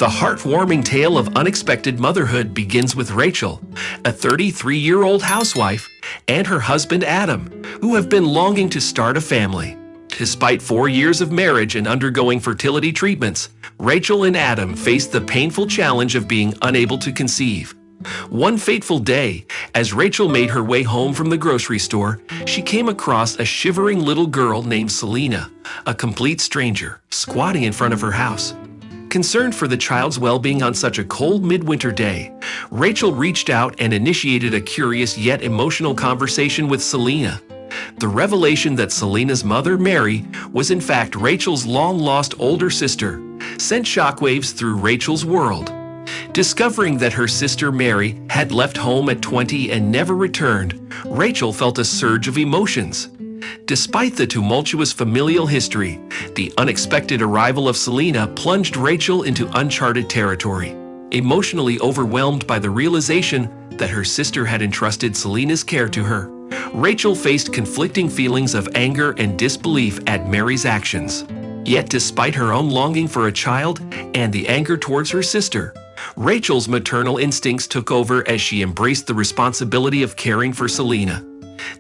The heartwarming tale of unexpected motherhood begins with Rachel, a 33-year-old housewife, and her husband Adam, who have been longing to start a family. Despite 4 years of marriage and undergoing fertility treatments, Rachel and Adam faced the painful challenge of being unable to conceive. One fateful day, as Rachel made her way home from the grocery store, she came across a shivering little girl named Selena, a complete stranger, squatting in front of her house. Concerned for the child's well-being on such a cold midwinter day, Rachel reached out and initiated a curious yet emotional conversation with Selena. The revelation that Selena's mother, Mary, was in fact Rachel's long-lost older sister, sent shockwaves through Rachel's world. Discovering that her sister Mary had left home at 20 and never returned, Rachel felt a surge of emotions. Despite the tumultuous familial history, the unexpected arrival of Selena plunged Rachel into uncharted territory. Emotionally overwhelmed by the realization that her sister had entrusted Selena's care to her, Rachel faced conflicting feelings of anger and disbelief at Mary's actions. Yet despite her own longing for a child and the anger towards her sister, Rachel's maternal instincts took over as she embraced the responsibility of caring for Selena.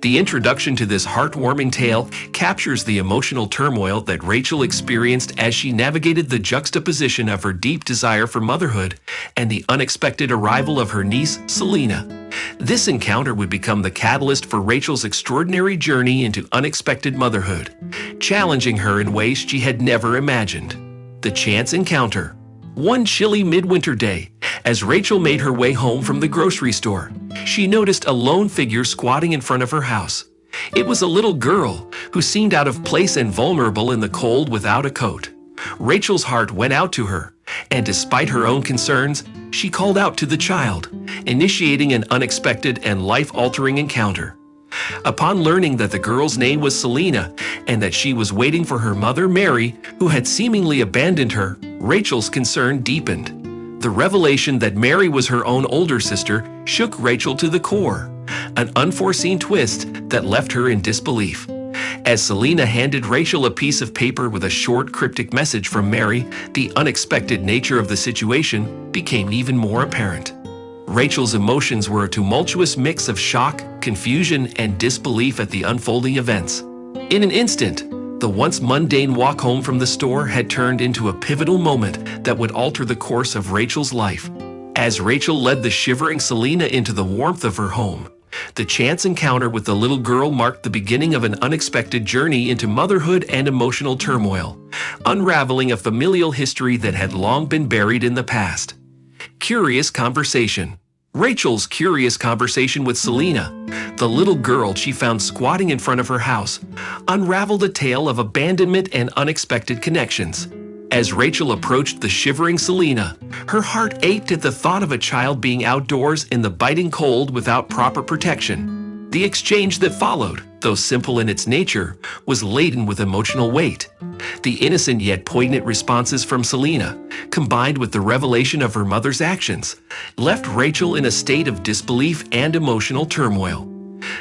The introduction to this heartwarming tale captures the emotional turmoil that Rachel experienced as she navigated the juxtaposition of her deep desire for motherhood and the unexpected arrival of her niece, Selena. This encounter would become the catalyst for Rachel's extraordinary journey into unexpected motherhood, challenging her in ways she had never imagined. The chance encounter. One chilly midwinter day, as Rachel made her way home from the grocery store, she noticed a lone figure squatting in front of her house. It was a little girl who seemed out of place and vulnerable in the cold without a coat. Rachel's heart went out to her, and despite her own concerns, she called out to the child, initiating an unexpected and life-altering encounter. Upon learning that the girl's name was Selena and that she was waiting for her mother, Mary, who had seemingly abandoned her, Rachel's concern deepened. The revelation that Mary was her own older sister shook Rachel to the core, an unforeseen twist that left her in disbelief. As Selena handed Rachel a piece of paper with a short, cryptic message from Mary, the unexpected nature of the situation became even more apparent. Rachel's emotions were a tumultuous mix of shock, confusion, and disbelief at the unfolding events. In an instant, the once mundane walk home from the store had turned into a pivotal moment that would alter the course of Rachel's life. As Rachel led the shivering Selena into the warmth of her home, the chance encounter with the little girl marked the beginning of an unexpected journey into motherhood and emotional turmoil, unraveling a familial history that had long been buried in the past. Curious conversation. Rachel's curious conversation with Selena, the little girl she found squatting in front of her house, unraveled a tale of abandonment and unexpected connections. As Rachel approached the shivering Selena, her heart ached at the thought of a child being outdoors in the biting cold without proper protection. The exchange that followed, though simple in its nature, was laden with emotional weight. The innocent yet poignant responses from Selena, combined with the revelation of her mother's actions, left Rachel in a state of disbelief and emotional turmoil.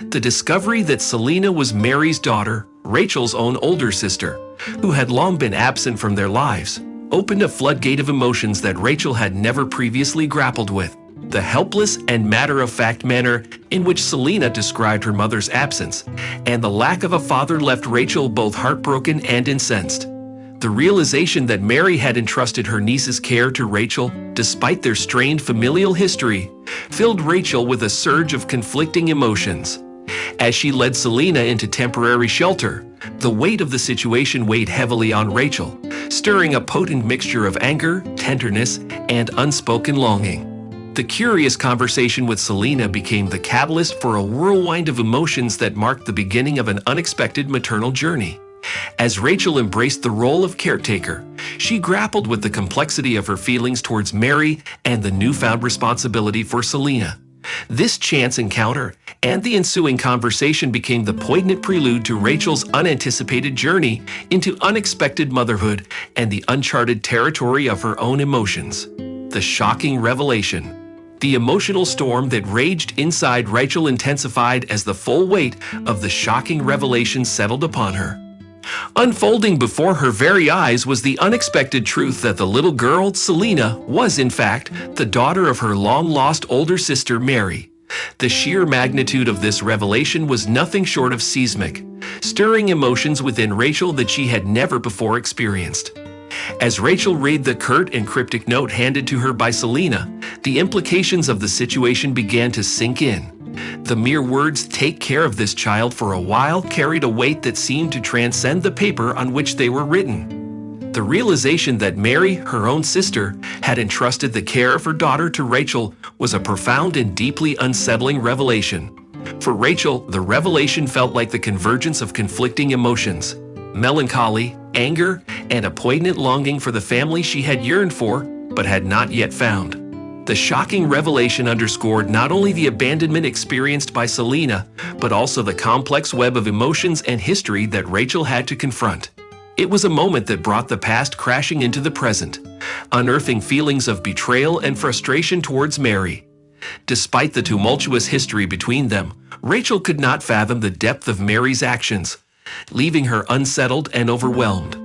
The discovery that Selena was Mary's daughter, Rachel's own older sister, who had long been absent from their lives, opened a floodgate of emotions that Rachel had never previously grappled with. The helpless and matter-of-fact manner in which Selena described her mother's absence and the lack of a father left Rachel both heartbroken and incensed. The realization that Mary had entrusted her niece's care to Rachel, despite their strained familial history, filled Rachel with a surge of conflicting emotions. As she led Selena into temporary shelter, the weight of the situation weighed heavily on Rachel, stirring a potent mixture of anger, tenderness, and unspoken longing. The curious conversation with Selena became the catalyst for a whirlwind of emotions that marked the beginning of an unexpected maternal journey. As Rachel embraced the role of caretaker, she grappled with the complexity of her feelings towards Mary and the newfound responsibility for Selena. This chance encounter and the ensuing conversation became the poignant prelude to Rachel's unanticipated journey into unexpected motherhood and the uncharted territory of her own emotions. The shocking revelation. The emotional storm that raged inside Rachel intensified as the full weight of the shocking revelation settled upon her. Unfolding before her very eyes was the unexpected truth that the little girl, Selena, was in fact the daughter of her long-lost older sister, Mary. The sheer magnitude of this revelation was nothing short of seismic, stirring emotions within Rachel that she had never before experienced. As Rachel read the curt and cryptic note handed to her by Selena, the implications of the situation began to sink in. The mere words, "take care of this child for a while," carried a weight that seemed to transcend the paper on which they were written. The realization that Mary, her own sister, had entrusted the care of her daughter to Rachel was a profound and deeply unsettling revelation. For Rachel, the revelation felt like the convergence of conflicting emotions: melancholy, anger, and a poignant longing for the family she had yearned for but had not yet found. The shocking revelation underscored not only the abandonment experienced by Selena, but also the complex web of emotions and history that Rachel had to confront. It was a moment that brought the past crashing into the present, unearthing feelings of betrayal and frustration towards Mary. Despite the tumultuous history between them, Rachel could not fathom the depth of Mary's actions, leaving her unsettled and overwhelmed.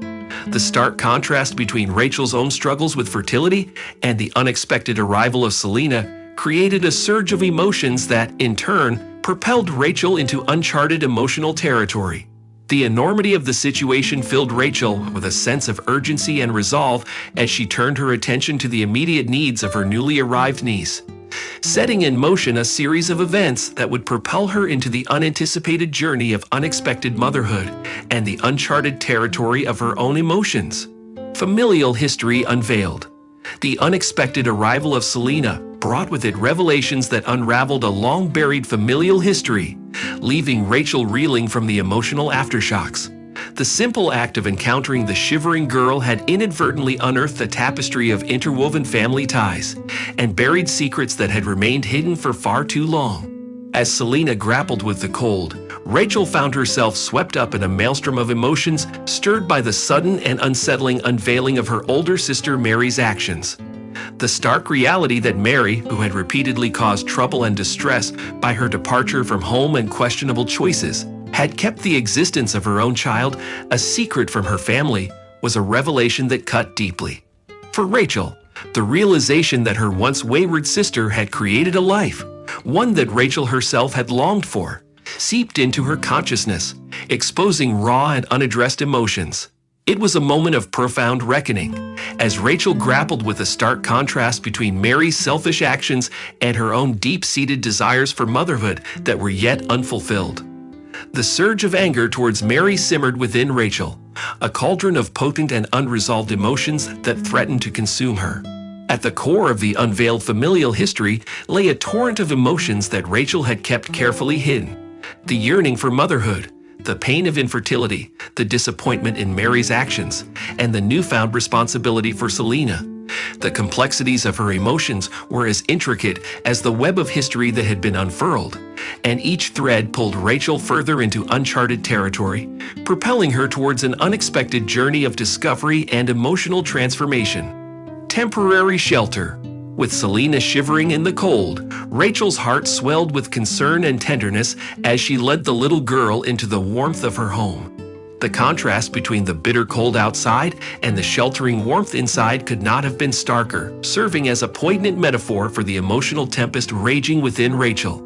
The stark contrast between Rachel's own struggles with fertility and the unexpected arrival of Selena created a surge of emotions that, in turn, propelled Rachel into uncharted emotional territory. The enormity of the situation filled Rachel with a sense of urgency and resolve as she turned her attention to the immediate needs of her newly arrived niece, setting in motion a series of events that would propel her into the unanticipated journey of unexpected motherhood and the uncharted territory of her own emotions. Familial history unveiled. The unexpected arrival of Selena brought with it revelations that unraveled a long-buried familial history, leaving Rachel reeling from the emotional aftershocks. The simple act of encountering the shivering girl had inadvertently unearthed a tapestry of interwoven family ties and buried secrets that had remained hidden for far too long. As Selena grappled with the cold, Rachel found herself swept up in a maelstrom of emotions stirred by the sudden and unsettling unveiling of her older sister Mary's actions. The stark reality that Mary, who had repeatedly caused trouble and distress by her departure from home and questionable choices, had kept the existence of her own child a secret from her family, was a revelation that cut deeply. For Rachel, the realization that her once wayward sister had created a life, one that Rachel herself had longed for, seeped into her consciousness, exposing raw and unaddressed emotions. It was a moment of profound reckoning, as Rachel grappled with the stark contrast between Mary's selfish actions and her own deep-seated desires for motherhood that were yet unfulfilled. The surge of anger towards Mary simmered within Rachel, a cauldron of potent and unresolved emotions that threatened to consume her. At the core of the unveiled familial history lay a torrent of emotions that Rachel had kept carefully hidden: the yearning for motherhood, the pain of infertility, the disappointment in Mary's actions, and the newfound responsibility for Selena. The complexities of her emotions were as intricate as the web of history that had been unfurled, and each thread pulled Rachel further into uncharted territory, propelling her towards an unexpected journey of discovery and emotional transformation. Temporary shelter. With Selena shivering in the cold, Rachel's heart swelled with concern and tenderness as she led the little girl into the warmth of her home. The contrast between the bitter cold outside and the sheltering warmth inside could not have been starker, serving as a poignant metaphor for the emotional tempest raging within Rachel.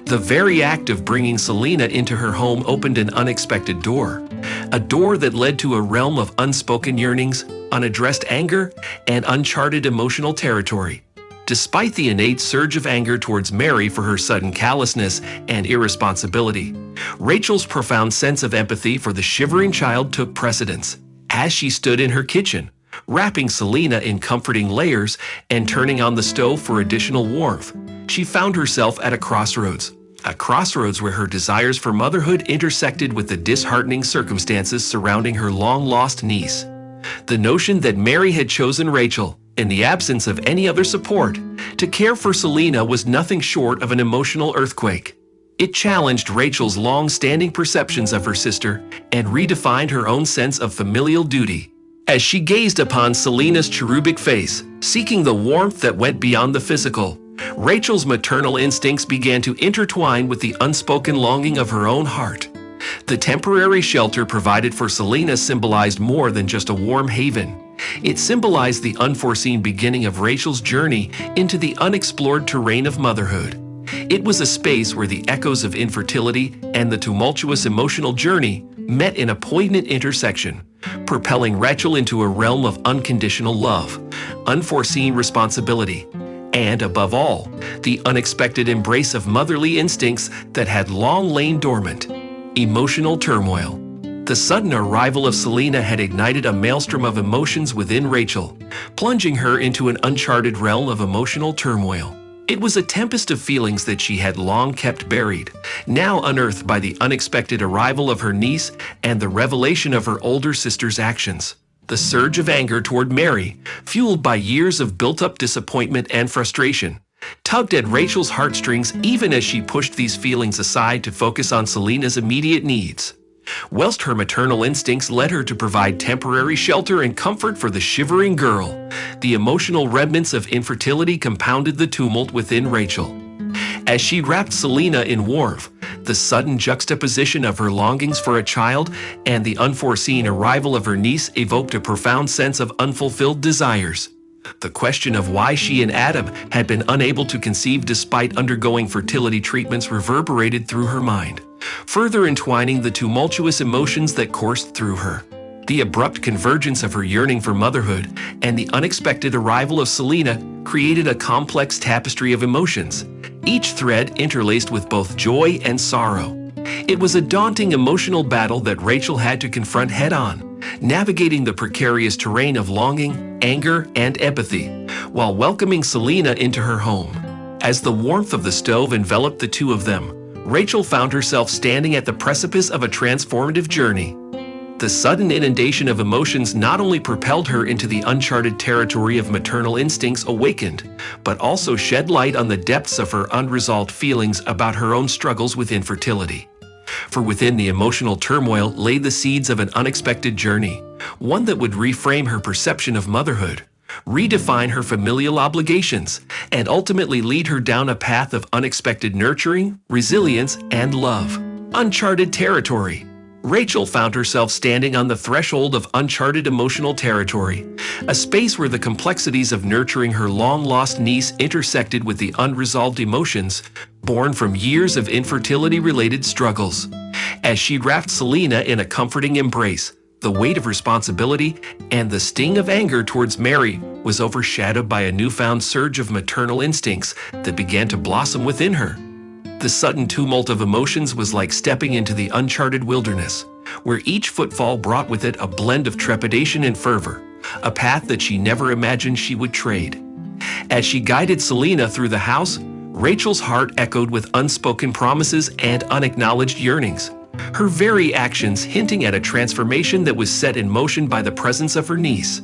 The very act of bringing Selena into her home opened an unexpected door, a door that led to a realm of unspoken yearnings, unaddressed anger, and uncharted emotional territory. Despite the innate surge of anger towards Mary for her sudden callousness and irresponsibility, Rachel's profound sense of empathy for the shivering child took precedence. As she stood in her kitchen, wrapping Selena in comforting layers and turning on the stove for additional warmth, she found herself at a crossroads where her desires for motherhood intersected with the disheartening circumstances surrounding her long-lost niece. The notion that Mary had chosen Rachel, in the absence of any other support, to care for Selena was nothing short of an emotional earthquake. It challenged Rachel's long-standing perceptions of her sister and redefined her own sense of familial duty. As she gazed upon Selena's cherubic face, seeking the warmth that went beyond the physical, Rachel's maternal instincts began to intertwine with the unspoken longing of her own heart. The temporary shelter provided for Selena symbolized more than just a warm haven. It symbolized the unforeseen beginning of Rachel's journey into the unexplored terrain of motherhood. It was a space where the echoes of infertility and the tumultuous emotional journey met in a poignant intersection, propelling Rachel into a realm of unconditional love, unforeseen responsibility, and, above all, the unexpected embrace of motherly instincts that had long lain dormant. Emotional turmoil. The sudden arrival of Selena had ignited a maelstrom of emotions within Rachel, plunging her into an uncharted realm of emotional turmoil. It was a tempest of feelings that she had long kept buried, now unearthed by the unexpected arrival of her niece and the revelation of her older sister's actions. The surge of anger toward Mary, fueled by years of built-up disappointment and frustration, tugged at Rachel's heartstrings even as she pushed these feelings aside to focus on Selena's immediate needs. Whilst her maternal instincts led her to provide temporary shelter and comfort for the shivering girl, the emotional remnants of infertility compounded the tumult within Rachel. As she wrapped Selena in warmth, the sudden juxtaposition of her longings for a child and the unforeseen arrival of her niece evoked a profound sense of unfulfilled desires. The question of why she and Adam had been unable to conceive despite undergoing fertility treatments reverberated through her mind, further entwining the tumultuous emotions that coursed through her. The abrupt convergence of her yearning for motherhood and the unexpected arrival of Selena created a complex tapestry of emotions, each thread interlaced with both joy and sorrow. It was a daunting emotional battle that Rachel had to confront head-on, navigating the precarious terrain of longing, anger, and empathy, while welcoming Selena into her home. As the warmth of the stove enveloped the two of them, Rachel found herself standing at the precipice of a transformative journey. The sudden inundation of emotions not only propelled her into the uncharted territory of maternal instincts awakened, but also shed light on the depths of her unresolved feelings about her own struggles with infertility. For within the emotional turmoil lay the seeds of an unexpected journey, one that would reframe her perception of motherhood, redefine her familial obligations, and ultimately lead her down a path of unexpected nurturing, resilience, and love. Uncharted territory. Rachel found herself standing on the threshold of uncharted emotional territory, a space where the complexities of nurturing her long-lost niece intersected with the unresolved emotions born from years of infertility-related struggles. As she wrapped Selena in a comforting embrace, the weight of responsibility and the sting of anger towards Mary was overshadowed by a newfound surge of maternal instincts that began to blossom within her. The sudden tumult of emotions was like stepping into the uncharted wilderness, where each footfall brought with it a blend of trepidation and fervor, a path that she never imagined she would trade. As she guided Selena through the house, Rachel's heart echoed with unspoken promises and unacknowledged yearnings, her very actions hinting at a transformation that was set in motion by the presence of her niece.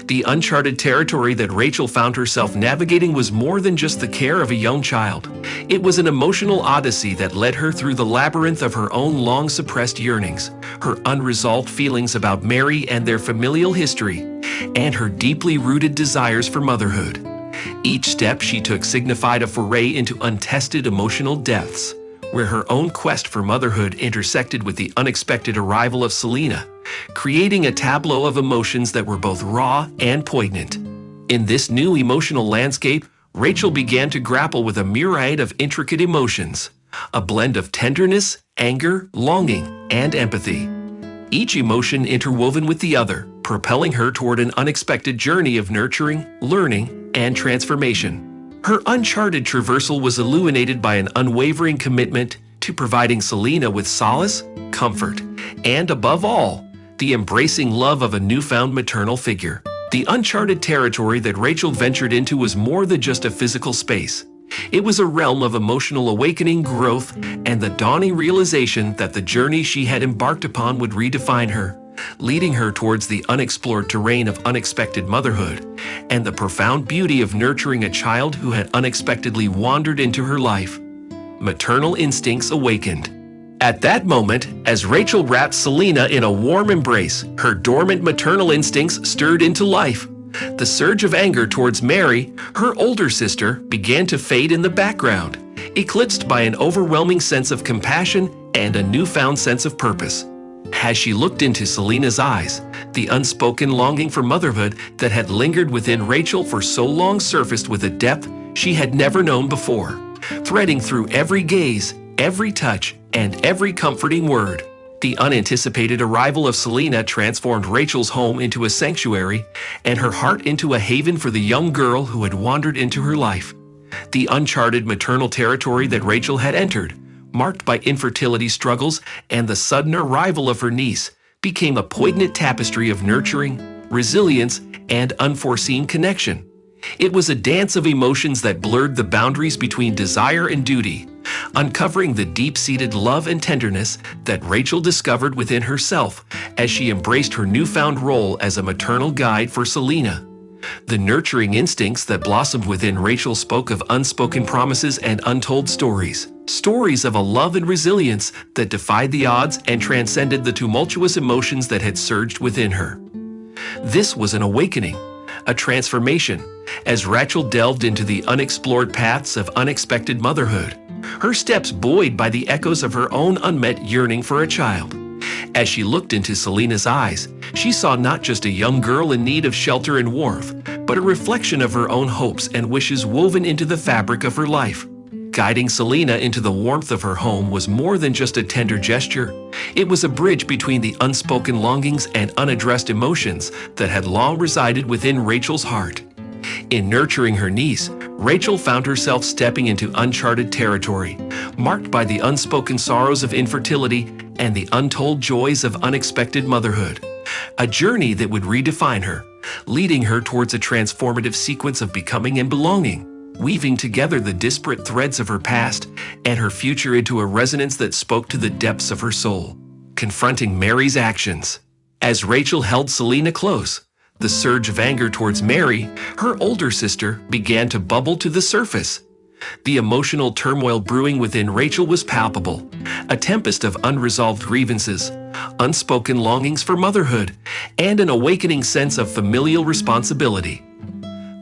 The uncharted territory that Rachel found herself navigating was more than just the care of a young child. It was an emotional odyssey that led her through the labyrinth of her own long-suppressed yearnings, her unresolved feelings about Mary and their familial history, and her deeply rooted desires for motherhood. Each step she took signified a foray into untested emotional depths, where her own quest for motherhood intersected with the unexpected arrival of Selena, creating a tableau of emotions that were both raw and poignant. In this new emotional landscape, Rachel began to grapple with a myriad of intricate emotions, a blend of tenderness, anger, longing, and empathy. Each emotion interwoven with the other, propelling her toward an unexpected journey of nurturing, learning, and transformation. Her uncharted traversal was illuminated by an unwavering commitment to providing Selena with solace, comfort, and above all, the embracing love of a newfound maternal figure. The uncharted territory that Rachel ventured into was more than just a physical space. It was a realm of emotional awakening, growth, and the dawning realization that the journey she had embarked upon would redefine her, leading her towards the unexplored terrain of unexpected motherhood and the profound beauty of nurturing a child who had unexpectedly wandered into her life. Maternal instincts awakened. At that moment, as Rachel wrapped Selena in a warm embrace, her dormant maternal instincts stirred into life. The surge of anger towards Mary, her older sister, began to fade in the background, eclipsed by an overwhelming sense of compassion and a newfound sense of purpose. As she looked into Selena's eyes, the unspoken longing for motherhood that had lingered within Rachel for so long surfaced with a depth she had never known before, threading through every gaze, every touch, and every comforting word. The unanticipated arrival of Selena transformed Rachel's home into a sanctuary and her heart into a haven for the young girl who had wandered into her life. The uncharted maternal territory that Rachel had entered, marked by infertility struggles and the sudden arrival of her niece, became a poignant tapestry of nurturing, resilience, and unforeseen connection. It was a dance of emotions that blurred the boundaries between desire and duty, uncovering the deep-seated love and tenderness that Rachel discovered within herself as she embraced her newfound role as a maternal guide for Selena. The nurturing instincts that blossomed within Rachel spoke of unspoken promises and untold stories. Stories of a love and resilience that defied the odds and transcended the tumultuous emotions that had surged within her. This was an awakening, a transformation, as Rachel delved into the unexplored paths of unexpected motherhood, her steps buoyed by the echoes of her own unmet yearning for a child. As she looked into Selena's eyes, she saw not just a young girl in need of shelter and warmth, but a reflection of her own hopes and wishes woven into the fabric of her life. Guiding Selena into the warmth of her home was more than just a tender gesture. It was a bridge between the unspoken longings and unaddressed emotions that had long resided within Rachel's heart. In nurturing her niece, Rachel found herself stepping into uncharted territory, marked by the unspoken sorrows of infertility and the untold joys of unexpected motherhood. A journey that would redefine her, leading her towards a transformative sequence of becoming and belonging, weaving together the disparate threads of her past and her future into a resonance that spoke to the depths of her soul. Confronting Mary's actions. As Rachel held Selena close, the surge of anger towards Mary, her older sister, began to bubble to the surface. The emotional turmoil brewing within Rachel was palpable, a tempest of unresolved grievances, unspoken longings for motherhood, and an awakening sense of familial responsibility.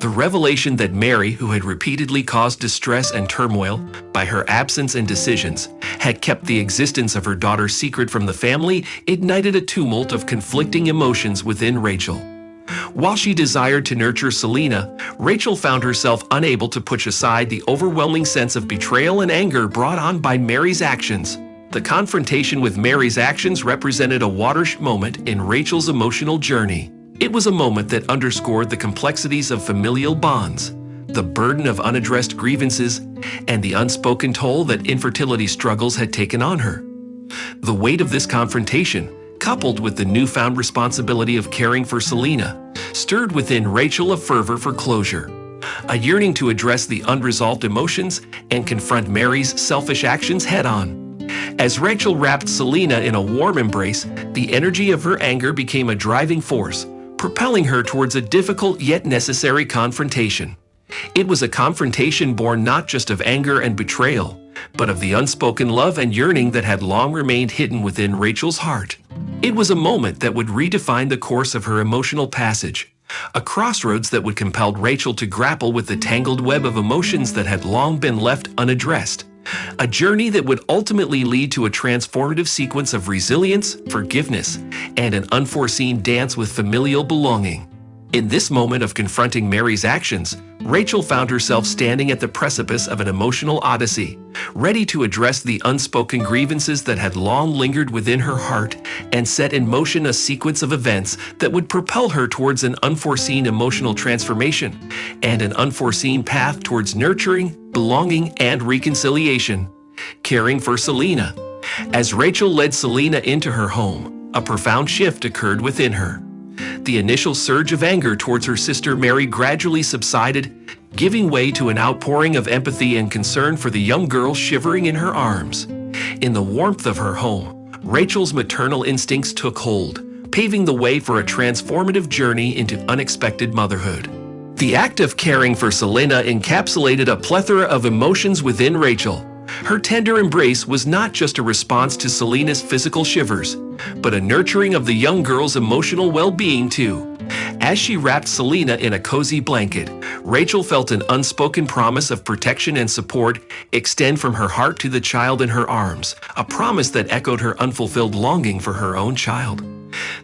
The revelation that Mary, who had repeatedly caused distress and turmoil by her absence and decisions, had kept the existence of her daughter secret from the family, ignited a tumult of conflicting emotions within Rachel. While she desired to nurture Selena, Rachel found herself unable to push aside the overwhelming sense of betrayal and anger brought on by Mary's actions. The confrontation with Mary's actions represented a watershed moment in Rachel's emotional journey. It was a moment that underscored the complexities of familial bonds, the burden of unaddressed grievances, and the unspoken toll that infertility struggles had taken on her. The weight of this confrontation, coupled with the newfound responsibility of caring for Selena, stirred within Rachel a fervor for closure, a yearning to address the unresolved emotions and confront Mary's selfish actions head-on. As Rachel wrapped Selena in a warm embrace, the energy of her anger became a driving force, propelling her towards a difficult yet necessary confrontation. It was a confrontation born not just of anger and betrayal, but of the unspoken love and yearning that had long remained hidden within Rachel's heart. It was a moment that would redefine the course of her emotional passage, a crossroads that would compel Rachel to grapple with the tangled web of emotions that had long been left unaddressed, a journey that would ultimately lead to a transformative sequence of resilience, forgiveness, and an unforeseen dance with familial belonging. In this moment of confronting Mary's actions, Rachel found herself standing at the precipice of an emotional odyssey, ready to address the unspoken grievances that had long lingered within her heart and set in motion a sequence of events that would propel her towards an unforeseen emotional transformation and an unforeseen path towards nurturing, belonging, and reconciliation. Caring for Selena. As Rachel led Selena into her home, a profound shift occurred within her. The initial surge of anger towards her sister Mary gradually subsided, giving way to an outpouring of empathy and concern for the young girl shivering in her arms. In the warmth of her home, Rachel's maternal instincts took hold, paving the way for a transformative journey into unexpected motherhood. The act of caring for Selena encapsulated a plethora of emotions within Rachel. Her tender embrace was not just a response to Selena's physical shivers, but a nurturing of the young girl's emotional well-being too. As she wrapped Selena in a cozy blanket, Rachel felt an unspoken promise of protection and support extend from her heart to the child in her arms, a promise that echoed her unfulfilled longing for her own child.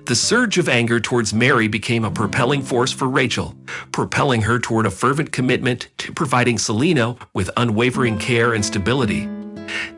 The surge of anger towards Mary became a propelling force for Rachel, propelling her toward a fervent commitment to providing Selena with unwavering care and stability.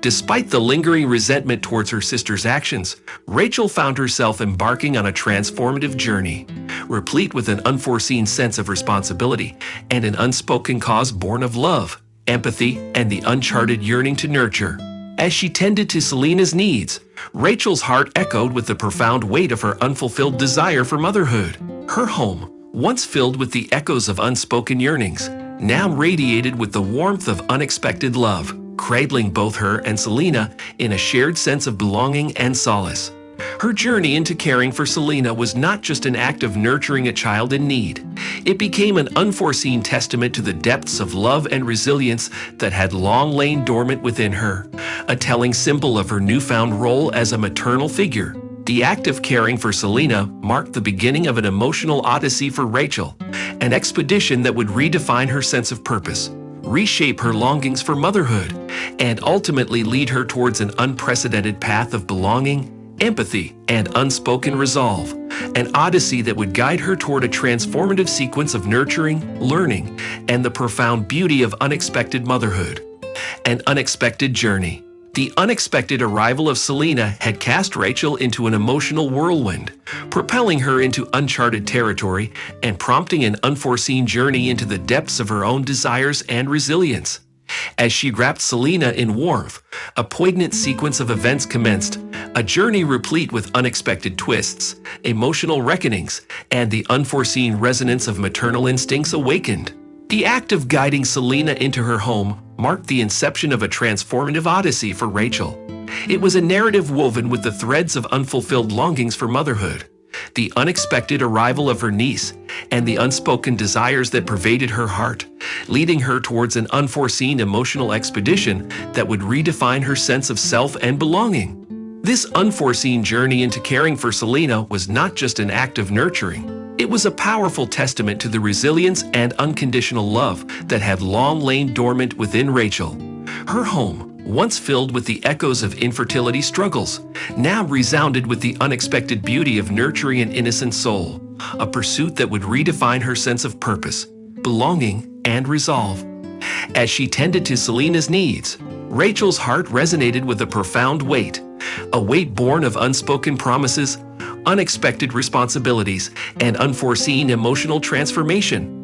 Despite the lingering resentment towards her sister's actions, Rachel found herself embarking on a transformative journey, replete with an unforeseen sense of responsibility and an unspoken cause born of love, empathy, and the uncharted yearning to nurture. As she tended to Selena's needs, Rachel's heart echoed with the profound weight of her unfulfilled desire for motherhood. Her home, once filled with the echoes of unspoken yearnings, now radiated with the warmth of unexpected love, cradling both her and Selena in a shared sense of belonging and solace. Her journey into caring for Selena was not just an act of nurturing a child in need. It became an unforeseen testament to the depths of love and resilience that had long lain dormant within her, a telling symbol of her newfound role as a maternal figure. The act of caring for Selena marked the beginning of an emotional odyssey for Rachel, an expedition that would redefine her sense of purpose, reshape her longings for motherhood, and ultimately lead her towards an unprecedented path of belonging, empathy, and unspoken resolve, an odyssey that would guide her toward a transformative sequence of nurturing, learning, and the profound beauty of unexpected motherhood. An unexpected journey. The unexpected arrival of Selena had cast Rachel into an emotional whirlwind, propelling her into uncharted territory and prompting an unforeseen journey into the depths of her own desires and resilience. As she wrapped Selena in warmth, a poignant sequence of events commenced, a journey replete with unexpected twists, emotional reckonings, and the unforeseen resonance of maternal instincts awakened. The act of guiding Selena into her home marked the inception of a transformative odyssey for Rachel. It was a narrative woven with the threads of unfulfilled longings for motherhood, the unexpected arrival of her niece, and the unspoken desires that pervaded her heart, leading her towards an unforeseen emotional expedition that would redefine her sense of self and belonging. This unforeseen journey into caring for Selena was not just an act of nurturing. It was a powerful testament to the resilience and unconditional love that had long lain dormant within Rachel. Her home, once filled with the echoes of infertility struggles, now resounded with the unexpected beauty of nurturing an innocent soul, a pursuit that would redefine her sense of purpose, belonging, and resolve. As she tended to Selena's needs, Rachel's heart resonated with a profound weight, a weight born of unspoken promises, unexpected responsibilities, and unforeseen emotional transformation.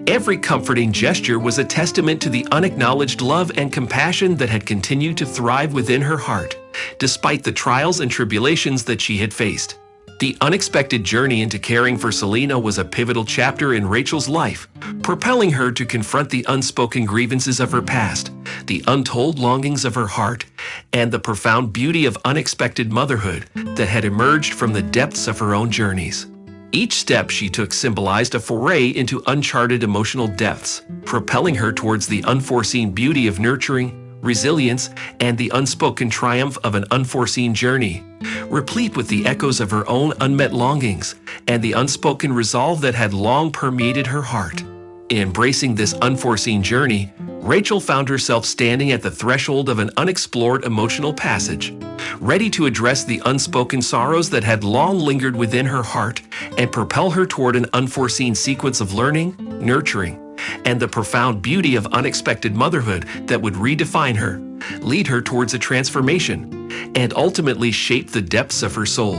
Every comforting gesture was a testament to the unacknowledged love and compassion that had continued to thrive within her heart, despite the trials and tribulations that she had faced. The unexpected journey into caring for Selena was a pivotal chapter in Rachel's life, propelling her to confront the unspoken grievances of her past, the untold longings of her heart, and the profound beauty of unexpected motherhood that had emerged from the depths of her own journeys. Each step she took symbolized a foray into uncharted emotional depths, propelling her towards the unforeseen beauty of nurturing, resilience, and the unspoken triumph of an unforeseen journey, replete with the echoes of her own unmet longings and the unspoken resolve that had long permeated her heart. In embracing this unforeseen journey, Rachel found herself standing at the threshold of an unexplored emotional passage, ready to address the unspoken sorrows that had long lingered within her heart and propel her toward an unforeseen sequence of learning, nurturing, and the profound beauty of unexpected motherhood that would redefine her, lead her towards a transformation, and ultimately shape the depths of her soul.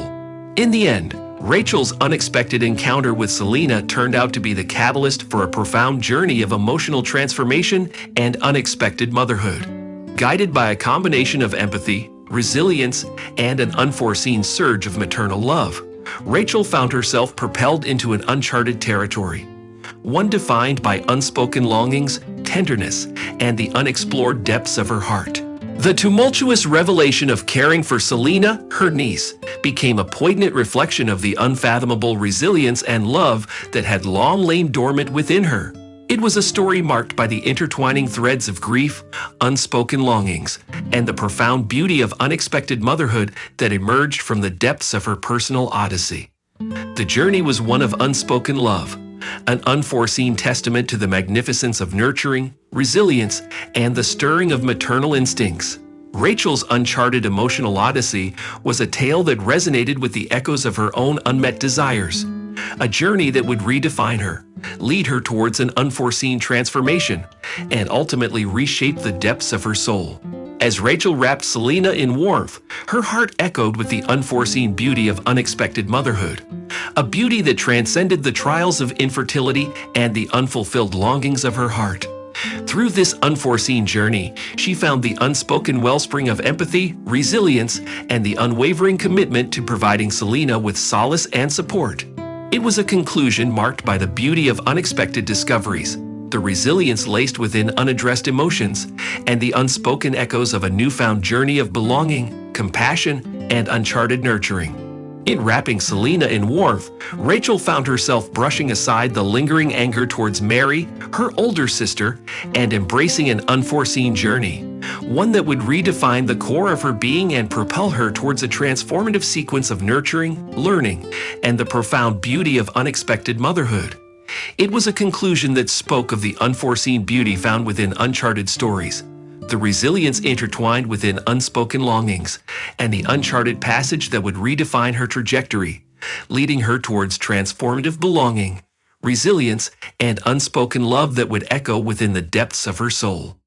In the end, Rachel's unexpected encounter with Selena turned out to be the catalyst for a profound journey of emotional transformation and unexpected motherhood. Guided by a combination of empathy, resilience, and an unforeseen surge of maternal love, Rachel found herself propelled into an uncharted territory, one defined by unspoken longings, tenderness, and the unexplored depths of her heart. The tumultuous revelation of caring for Selena, her niece, became a poignant reflection of the unfathomable resilience and love that had long lain dormant within her. It was a story marked by the intertwining threads of grief, unspoken longings, and the profound beauty of unexpected motherhood that emerged from the depths of her personal odyssey. The journey was one of unspoken love, an unforeseen testament to the magnificence of nurturing, resilience, and the stirring of maternal instincts. Rachel's uncharted emotional odyssey was a tale that resonated with the echoes of her own unmet desires, a journey that would redefine her, lead her towards an unforeseen transformation, and ultimately reshape the depths of her soul. As Rachel wrapped Selena in warmth, her heart echoed with the unforeseen beauty of unexpected motherhood, a beauty that transcended the trials of infertility and the unfulfilled longings of her heart. Through this unforeseen journey, she found the unspoken wellspring of empathy, resilience, and the unwavering commitment to providing Selena with solace and support. It was a conclusion marked by the beauty of unexpected discoveries, the resilience laced within unaddressed emotions, and the unspoken echoes of a newfound journey of belonging, compassion, and uncharted nurturing. In wrapping Selena in warmth, Rachel found herself brushing aside the lingering anger towards Mary, her older sister, and embracing an unforeseen journey, one that would redefine the core of her being and propel her towards a transformative sequence of nurturing, learning, and the profound beauty of unexpected motherhood. It was a conclusion that spoke of the unforeseen beauty found within uncharted stories, the resilience intertwined within unspoken longings, and the uncharted passage that would redefine her trajectory, leading her towards transformative belonging, resilience, and unspoken love that would echo within the depths of her soul.